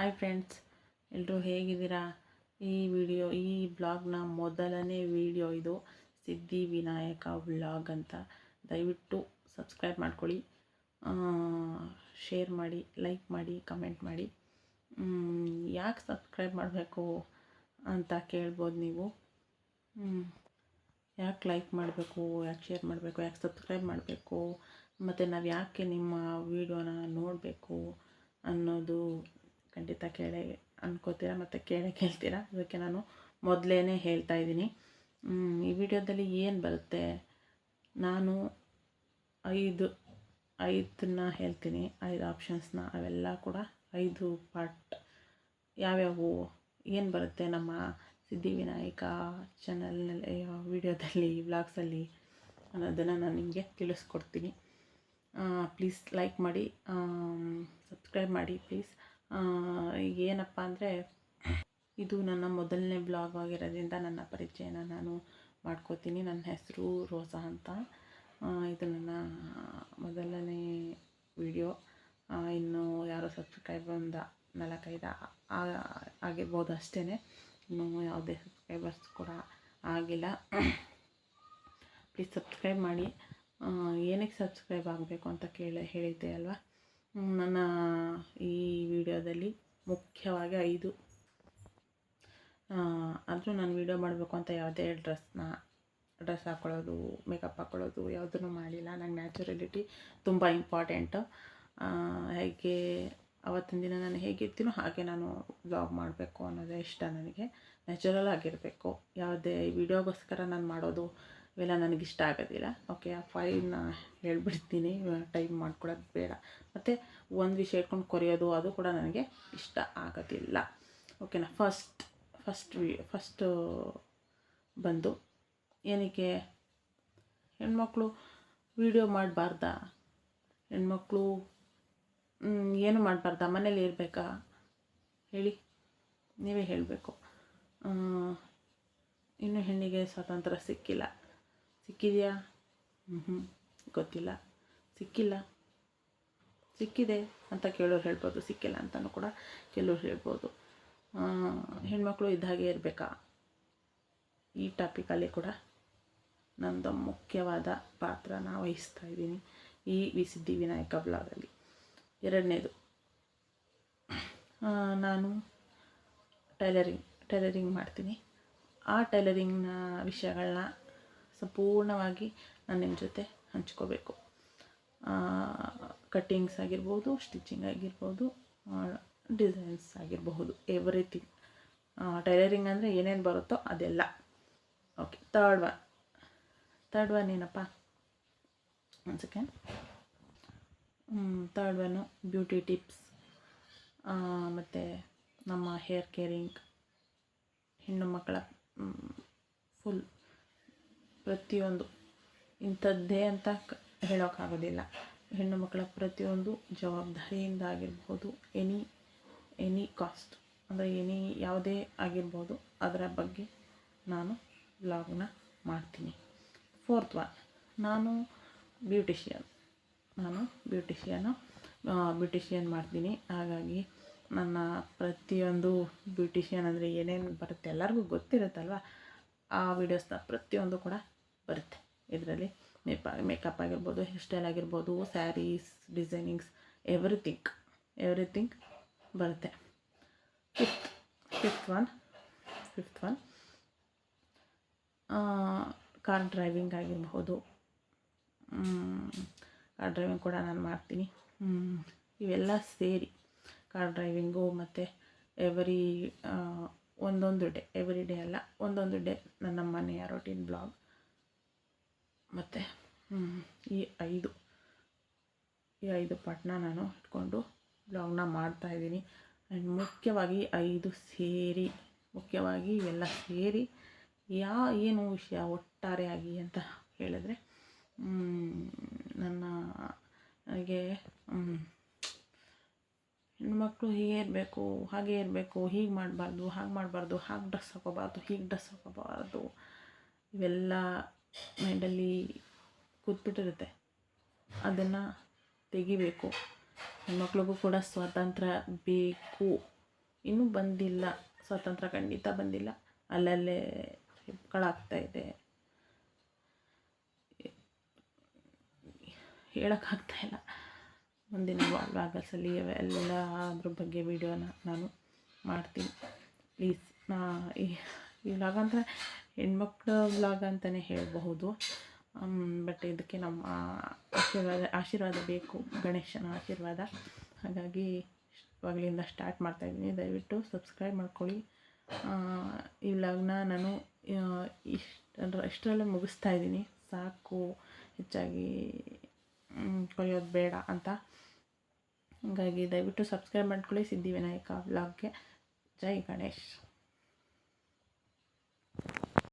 Hi friends, ಎಲ್ಲರೂ ಹೇಗಿದ್ದೀರಾ? ಈ ಬ್ಲಾಗ್ನ ಮೊದಲನೇ ವಿಡಿಯೋ ಇದು. ಸಿದ್ಧಿವಿನಾಯಕ ವ್ಲಾಗ್ ಅಂತ. ದಯವಿಟ್ಟು ಸಬ್ಸ್ಕ್ರೈಬ್ ಮಾಡ್ಕೊಳ್ಳಿ, ಶೇರ್ ಮಾಡಿ, ಲೈಕ್ ಮಾಡಿ, ಕಮೆಂಟ್ ಮಾಡಿ. ಯಾಕೆ ಸಬ್ಸ್ಕ್ರೈಬ್ ಮಾಡಬೇಕು ಅಂತ ಕೇಳ್ಬೋದು ನೀವು. ಯಾಕೆ ಲೈಕ್ ಮಾಡಬೇಕು, ಯಾಕೆ ಶೇರ್ ಮಾಡಬೇಕು, ಯಾಕೆ ಸಬ್ಸ್ಕ್ರೈಬ್ ಮಾಡಬೇಕು, ಮತ್ತು ನಾವು ಯಾಕೆ ನಿಮ್ಮ ವಿಡಿಯೋನ ನೋಡಬೇಕು ಅನ್ನೋದು ಖಂಡಿತ ಅನ್ಕೋತೀರ ಮತ್ತು ಕೇಳ್ತೀರಾ. ಅದಕ್ಕೆ ನಾನು ಮೊದಲೇ ಹೇಳ್ತಾ ಇದ್ದೀನಿ. ಈ ವಿಡಿಯೋದಲ್ಲಿ ಏನು ಬರುತ್ತೆ, ನಾನು ಐದನ್ನ ಹೇಳ್ತೀನಿ, 5 ಆಪ್ಷನ್ಸ್ನ. ಅವೆಲ್ಲ ಕೂಡ 5 ಪಾರ್ಟ್. ಯಾವ್ಯಾವು ಏನು ಬರುತ್ತೆ ನಮ್ಮ ಸಿದ್ಧಿವಿನಾಯಕ ಚಾನಲ್ನಲ್ಲಿ, ವಿಡಿಯೋದಲ್ಲಿ, ವ್ಲಾಗ್ಸಲ್ಲಿ ಅನ್ನೋದನ್ನು ನಾನು ನಿಮಗೆ ತಿಳಿಸ್ಕೊಡ್ತೀನಿ. ಪ್ಲೀಸ್ ಲೈಕ್ ಮಾಡಿ, ಸಬ್ಸ್ಕ್ರೈಬ್ ಮಾಡಿ ಪ್ಲೀಸ್. ಏನಪ್ಪ ಅಂದರೆ, ಇದು ನನ್ನ ಮೊದಲನೇ ಬ್ಲಾಗ್ ಆಗಿರೋದ್ರಿಂದ ನನ್ನ ಪರಿಚಯನ ನಾನು ಮಾಡ್ಕೋತೀನಿ. ನನ್ನ ಹೆಸರು ರೋಸಾ ಅಂತ. ಇದು ನನ್ನ ಮೊದಲನೇ ವಿಡಿಯೋ. ಇನ್ನು ಯಾರೋ ಸಬ್ಸ್ಕ್ರೈಬ್ ಒಂದು 4-5 ಆಗಿರ್ಬೋದು ಅಷ್ಟೇ. ಇನ್ನೂ ಯಾವುದೇ ಸಬ್ಸ್ಕ್ರೈಬರ್ಸ್ ಕೂಡ ಆಗಿಲ್ಲ. ಪ್ಲೀಸ್ ಸಬ್ಸ್ಕ್ರೈಬ್ ಮಾಡಿ. ಏನಕ್ಕೆ ಸಬ್ಸ್ಕ್ರೈಬ್ ಆಗಬೇಕು ಅಂತ ಹೇಳಿದ್ದೆ ಅಲ್ವಾ. ನನ್ನ ಈ ವಿಡಿಯೋದಲ್ಲಿ ಮುಖ್ಯವಾಗಿ 5, ಆದರೂ ನಾನು ವಿಡಿಯೋ ಮಾಡಬೇಕು ಅಂತ ಯಾವುದೇ ಡ್ರೆಸ್ ಹಾಕ್ಕೊಳ್ಳೋದು, ಮೇಕಪ್ ಹಾಕ್ಕೊಳ್ಳೋದು ಯಾವುದನ್ನು ಮಾಡಿಲ್ಲ. ನಂಗೆ ನ್ಯಾಚುರಲಿಟಿ ತುಂಬ ಇಂಪಾರ್ಟೆಂಟು. ಹೇಗೆ ಅವತ್ತಿನ ದಿನ ನಾನು ಹೇಗಿರ್ತೀನೋ ಹಾಗೆ ನಾನು ವ್ಲಾಗ್ ಮಾಡಬೇಕು ಅನ್ನೋದೇ ಇಷ್ಟ ನನಗೆ. ನ್ಯಾಚುರಲ್ ಆಗಿರಬೇಕು. ಯಾವುದೇ ವಿಡಿಯೋಗೋಸ್ಕರ ನಾನು ಮಾಡೋದು ಇವೆಲ್ಲ ನನಗಿಷ್ಟ ಆಗೋದಿಲ್ಲ. ಓಕೆ, ಆ 5ನ ಹೇಳ್ಬಿಡ್ತೀನಿ, ಟೈಮ್ ಮಾಡ್ಕೊಳ್ಳೋದು ಬೇಡ. ಮತ್ತು ಒಂದು ವಿಷಯ ಇಟ್ಕೊಂಡು ಕೊರೆಯೋದು ಅದು ಕೂಡ ನನಗೆ ಇಷ್ಟ ಆಗೋದಿಲ್ಲ. ಓಕೆನಾ. ಫಸ್ಟು ಬಂದು, ಏನಕ್ಕೆ ಹೆಣ್ಮಕ್ಳು ವಿಡಿಯೋ ಮಾಡಬಾರ್ದಾ? ಹೆಣ್ಮಕ್ಳು ಏನು ಮಾಡಬಾರ್ದಾ? ಮನೇಲಿ ಇರಬೇಕಾ? ಹೇಳಿ, ನೀವೇ ಹೇಳಬೇಕು. ಇನ್ನೂ ಹೆಣ್ಣಿಗೆ ಸ್ವಾತಂತ್ರ್ಯ ಸಿಕ್ಕಿದೆಯಾ? ಗೊತ್ತಿಲ್ಲ. ಸಿಕ್ಕಿದೆ ಅಂತ ಕೆಲವ್ರು ಹೇಳ್ಬೋದು, ಸಿಕ್ಕಿಲ್ಲ ಅಂತಲೂ ಕೂಡ ಕೆಲವ್ರು ಹೇಳ್ಬೋದು. ಹೆಣ್ಮಕ್ಳು ಇದ್ದಾಗೆ ಇರಬೇಕಾ? ಈ ಟಾಪಿಕಲ್ಲಿ ಕೂಡ ನನ್ನದು ಮುಖ್ಯವಾದ ಪಾತ್ರನ ವಹಿಸ್ತಾ ಇದ್ದೀನಿ ಈ ಸಿದ್ಧಿವಿನಾಯಕ ಬ್ಲಾಗಲ್ಲಿ. 2ನೇದು, ನಾನು ಟೈಲರಿಂಗ್ ಮಾಡ್ತೀನಿ. ಆ ಟೈಲರಿಂಗ್ನ ವಿಷಯಗಳನ್ನ ಸಂಪೂರ್ಣವಾಗಿ ನಾನು ನಿಮ್ಮ ಜೊತೆ ಹಂಚ್ಕೋಬೇಕು. ಕಟ್ಟಿಂಗ್ಸ್ ಆಗಿರ್ಬೋದು, ಸ್ಟಿಚಿಂಗ್ ಆಗಿರ್ಬೋದು, ಡಿಸೈನ್ಸ್ ಆಗಿರಬಹುದು, ಎವ್ರಿಥಿಂಗ್. ಟೈಲರಿಂಗ್ ಅಂದರೆ ಏನೇನು ಬರುತ್ತೋ ಅದೆಲ್ಲ. ಓಕೆ. ಥರ್ಡ್ ಒನ್ ಏನಪ್ಪ? ಒಂದು second. Third one beauty tips, ಮತ್ತು ನಮ್ಮ ಹೇರ್ ಕೇರಿಂಗ್, ಹೆಣ್ಣು ಮಕ್ಕಳ ಫುಲ್ ಪ್ರತಿಯೊಂದು. ಇಂಥದ್ದೇ ಅಂತ ಹೇಳೋಕ್ಕಾಗೋದಿಲ್ಲ. ಹೆಣ್ಣು ಮಕ್ಕಳ ಪ್ರತಿಯೊಂದು ಜವಾಬ್ದಾರಿಯಿಂದ ಆಗಿರ್ಬೋದು, ಎನಿ ಕಾಸ್ಟ್ ಅಂದರೆ ಯಾವುದೇ ಆಗಿರ್ಬೋದು, ಅದರ ಬಗ್ಗೆ ನಾನು ವ್ಲಾಗ್ನ ಮಾಡ್ತೀನಿ. 4th ಒನ್, ನಾನು ಬ್ಯೂಟಿಷಿಯನ್ ಮಾಡ್ತೀನಿ. ಹಾಗಾಗಿ ನನ್ನ ಪ್ರತಿಯೊಂದು ಬ್ಯೂಟಿಷಿಯನ್ ಅಂದರೆ ಏನೇನು ಬರುತ್ತೆ ಎಲ್ಲರಿಗೂ ಗೊತ್ತಿರುತ್ತಲ್ವ. ಆ ವಿಡಿಯೋಸ್ನ ಪ್ರತಿಯೊಂದು ಕೂಡ ಬರುತ್ತೆ ಇದರಲ್ಲಿ. ಮೇಕಪ್ ಆಗಿರ್ಬೋದು, ಹೇರ್ ಸ್ಟೈಲ್ ಆಗಿರ್ಬೋದು, ಸ್ಯಾರೀಸ್, ಡಿಸೈನಿಂಗ್ಸ್, ಎವ್ರಿಥಿಂಗ್ ಬರುತ್ತೆ. ಫಿಫ್ತ್ ಒನ್ ಕಾರ್ ಡ್ರೈವಿಂಗ್ ಆಗಿರಬಹುದು. ಕಾರ್ ಡ್ರೈವಿಂಗ್ ಕೂಡ ನಾನು ಮಾಡ್ತೀನಿ. ಇವೆಲ್ಲ ಸೇರಿ ಕಾರ್ ಡ್ರೈವಿಂಗು ಮತ್ತು ಒಂದೊಂದು ಡೇ, ಎವ್ರಿ ಡೇ ಅಲ್ಲ, ಒಂದೊಂದು ಡೇ ನನ್ನ ಮನೆಯ ರೊಟೀನ್ ಬ್ಲಾಗ್. ಮತ್ತು ಈ 5 ಪಾರ್ಟ್ನ ನಾನು ಇಟ್ಕೊಂಡು ಬ್ಲಾಗ್ನ ಮಾಡ್ತಾಯಿದ್ದೀನಿ. ಆ್ಯಂಡ್ ಮುಖ್ಯವಾಗಿ ಇವೆಲ್ಲ ಸೇರಿ ಏನು ವಿಷಯ ಒಟ್ಟಾರೆಯಾಗಿ ಅಂತ ಹೇಳಿದ್ರೆ, ನನಗೆ ಹೆಣ್ಮಕ್ಳು ಹೀಗೆ ಇರಬೇಕು, ಹಾಗೆ ಇರಬೇಕು, ಹೀಗೆ ಮಾಡಬಾರ್ದು, ಹಾಗೆ ಮಾಡಬಾರ್ದು, ಹಾಗೆ ಡ್ರೆಸ್ ಹಾಕೋಬಾರ್ದು, ಹೀಗೆ ಡ್ರೆಸ್ ಹಾಕೋಬಾರ್ದು, ಇವೆಲ್ಲ ಮೈಂಡಲ್ಲಿ ಕೂತ್ಬಿಟ್ಟಿರುತ್ತೆ. ಅದನ್ನು ತೆಗಿಬೇಕು. ಹೆಣ್ಮಕ್ಳಿಗೂ ಕೂಡ ಸ್ವಾತಂತ್ರ್ಯ ಬೇಕು. ಇನ್ನೂ ಬಂದಿಲ್ಲ, ಸ್ವಾತಂತ್ರ್ಯ ಖಂಡಿತ ಬಂದಿಲ್ಲ. ಅಲ್ಲಲ್ಲೇ ಟ್ರಿಪ್ಗಳಾಗ್ತಾಯಿದೆ, ಹೇಳೋಕ್ಕಾಗ್ತಾಯಿಲ್ಲ. ಮುಂದಿನ ವ್ಲಾಗರ್ಸಲ್ಲಿ ಎಲ್ಲ ಅದ್ರ ಬಗ್ಗೆ ವೀಡಿಯೋನ ನಾನು ಮಾಡ್ತೀನಿ. ಪ್ಲೀಸ್ ಈ ವ್ಲಾಗ್ ಅಂದರೆ ಹೆಣ್ಮಕ್ಳ ವ್ಲಾಗ್ ಅಂತಲೇ ಹೇಳಬಹುದು. ಬಟ್ ಇದಕ್ಕೆ ನಮ್ಮ ಆಶೀರ್ವಾದ ಬೇಕು, ಗಣೇಶನ ಆಶೀರ್ವಾದ. ಹಾಗಾಗಿ ಇವಾಗಲಿಂದ ಸ್ಟಾರ್ಟ್ ಮಾಡ್ತಾಯಿದ್ದೀನಿ. ದಯವಿಟ್ಟು ಸಬ್ಸ್ಕ್ರೈಬ್ ಮಾಡ್ಕೊಳ್ಳಿ. ಈ ವ್ಲಾಗ್ನ ನಾನು ಇಷ್ಟರಲ್ಲೇ ಮುಗಿಸ್ತಾ ಇದ್ದೀನಿ. ಸಾಕು, ಹೆಚ್ಚಾಗಿ ಕೊಯ್ಯೋದು ಬೇಡ ಅಂತ. ಹಾಗಾಗಿ ದಯವಿಟ್ಟು ಸಬ್ಸ್ಕ್ರೈಬ್ ಮಾಡ್ಕೊಳ್ಳಿ ಸಿದ್ಧಿವಿನಾಯಕ ವ್ಲಾಗ್ಗೆ. ಜೈ ಗಣೇಶ್.